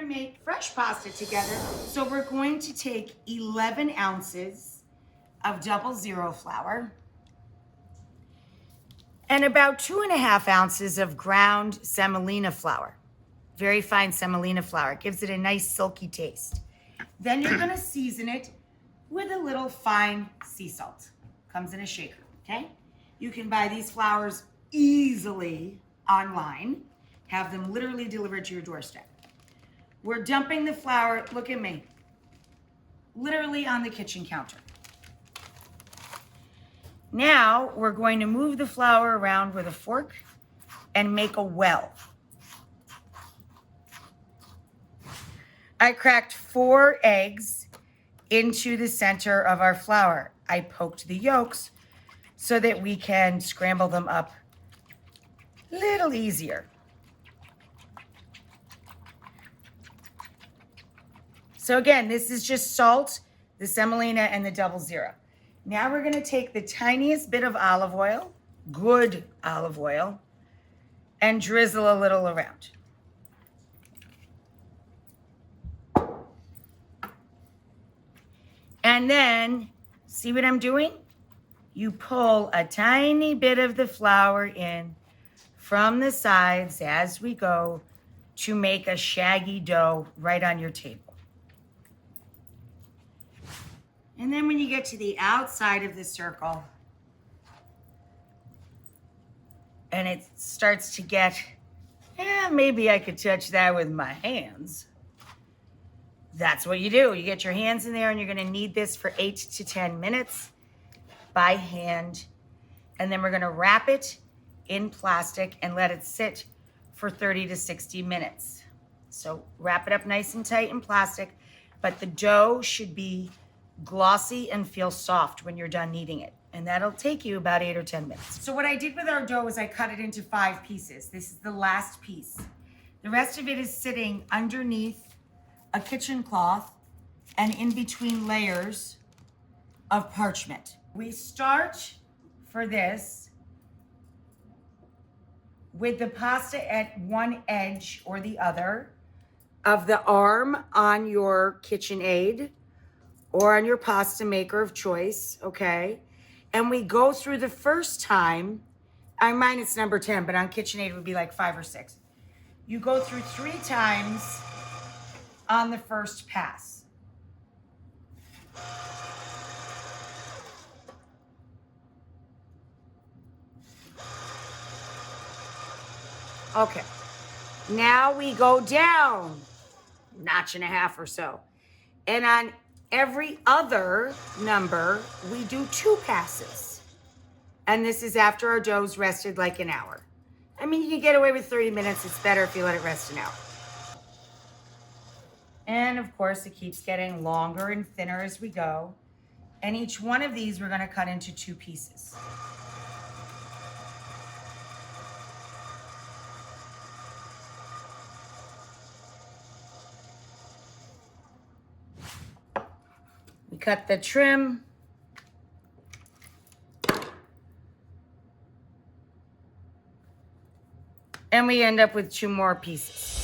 gonna make fresh pasta together. So we're going to take 11 ounces of 00 flour and about 2.5 ounces of ground semolina flour. Very fine semolina flour. It gives it a nice silky taste. Then you're gonna season it with a little fine sea salt. Comes in a shaker, okay? You can buy these flours easily online. Have them literally delivered to your doorstep. We're dumping the flour, look at me, literally on the kitchen counter. Now we're going to move the flour around with a fork and make a well. I cracked 4 eggs into the center of our flour. I poked the yolks so that we can scramble them up a little easier. So again, this is just salt, the semolina, and the 00. Now we're gonna take the tiniest bit of olive oil, good olive oil, and drizzle a little around. And then, see what I'm doing? You pull a tiny bit of the flour in from the sides as we go to make a shaggy dough right on your table. And then when you get to the outside of the circle and it starts to get, maybe I could touch that with my hands. That's what you do. You get your hands in there and you're gonna knead this for 8 to 10 minutes by hand. And then we're gonna wrap it in plastic and let it sit for 30 to 60 minutes. So wrap it up nice and tight in plastic, but the dough should be glossy and feel soft when you're done kneading it. And that'll take you about 8 or 10 minutes. So what I did with our dough is I cut it into 5 pieces. This is the last piece. The rest of it is sitting underneath a kitchen cloth and in between layers of parchment. We start for this with the pasta at one edge or the other of the arm on your KitchenAid or on your pasta maker of choice, okay? And we go through the first time, on mine it's number 10, but on KitchenAid it would be like 5 or 6. You go through 3 times on the first pass. Okay, now we go down, notch and a half or so. And on every other number, we do 2 passes. And this is after our dough's rested like an hour. I mean, you can get away with 30 minutes. It's better if you let it rest an hour. And of course, it keeps getting longer and thinner as we go. And each one of these, we're gonna cut into 2 pieces. We cut the trim. And we end up with 2 more pieces.